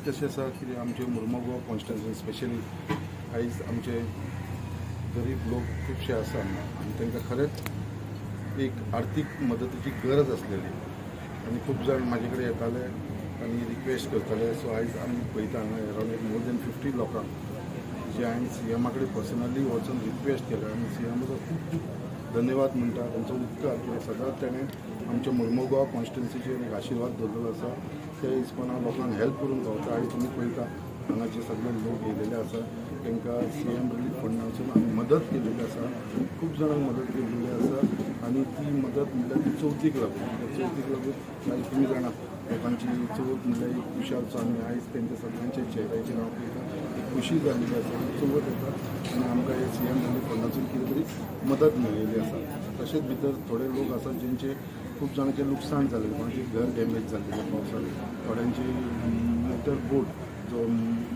कशें आसा की आमचे मुर्मुगांव कॉन्स्टिट्युन्सी स्पेशली आयज आमचे गरीब लोक खूबशे आसा आनी तांकां खरेंच एक आर्थीक मदतीची गरज आसलेली आनी खूब जाण म्हाजे कडेन येताले आनी रिक्वेस्ट करताले. सो आयज आमी पळयता हांगा अरावंड एक मोर दॅन 50 लोकांक जे हांवें सीएमाकडे पर्सनली वचून रिक्वेस्ट केल्या आनी सीएमाचो खूब खूब धन्यवाद म्हणटा. तांचो उपकार कित्याक सदांच ताणें आमच्या मुर्मुगांव कॉन्स्टिट्युन्सीचेर एक आशिर्वाद दवरलेलो आसा. त्या हिसपान लोकांक हेल्प करून गावता. आयज तुमी पळयता हांगा जे सगळे लोक येयलेले आसा तांकां सीएम रिलीफ फंडासून आमी मदत केलेली आसा. खूब जाणांक मदत केलेली आसा आनी ती मदत म्हणल्यार ती चवथीक लागून आयज तुमी जाणा लोकांची चवथ म्हणल्यार एक खुशालचो आनी आयज तेंच्या सगळ्यांच्या चेहऱ्याचेर हांव पळयता एक खुशी जाल्लेली आसा. चवथ येता आनी आमकां हे सीएम रिलीफ फंडासून कितें तरी मदत मेळिल्ली आसा. तशेंच भितर थोडे लोक आसा जेंचे खूब जाणांचें लुकसाण जालें. कोणाचें घर डॅमेज जाल्लें पावसान, थोड्यांची मोटर बोट जो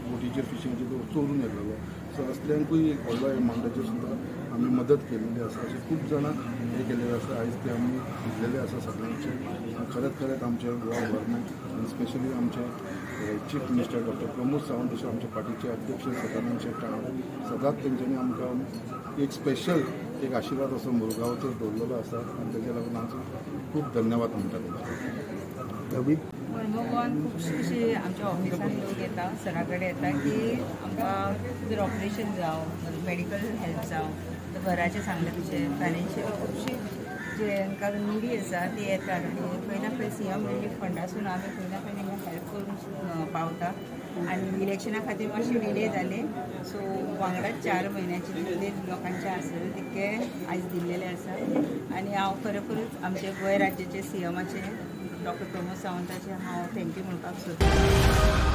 बोटीचेर फिशिंगाचेर तो चोरून येतलो. सो असल्यांकूय एक व्हडलो एमावंटाचेर सुद्दां आमी मदत केलेली आसा. अशें खूब जाणां हे केलेलें आसा. आयज ते आमी दिलेले आसा सगळ्यांचे. खरेंच आमचे गोवा गव्हर्मेंट आनी स्पेशली आमचे chief minister doctor Pramod Sawant जशे आमच्या पार्टीचे अध्यक्ष सदानंद शेट राणे सदांच तेंच्यांनी आमकां एक स्पेशल एक आशिर्वाद असो मुरगांवचेर दवरलेलो आसा आनी तेच्या लागून हांव खूब धन्यवाद म्हणटा तेंकां. मुर्मुगांवान खुबशीं अशी आमच्या ऑफिसान लोक येता, सरा कडेन येता की आमकां जर ऑपरेशन जावं, मेडिकल हेल्प जावं, तर घराचें सांगलें तशें फायनान्शियल खुबशीं जे हांकां निडी आसा ती येतात आनी खंय ना खंय सीएम रिलीफ फंडासून आमी खंय ना खंय तांकां हेल्प करून पावता. आनी इलेक्शना खातीर मातशें डिले जाले सो वांगडाच 4 म्हयन्याचे जितले लोकांचे आसले तितके आयज दिल्लेले आसा. आनी हांव खरोखरूच आमचे गोंय राज्याचे सीएमाचे डॉक्टर प्रमोद सावंताचे हांव थँक्यू म्हणपाक सोदतां.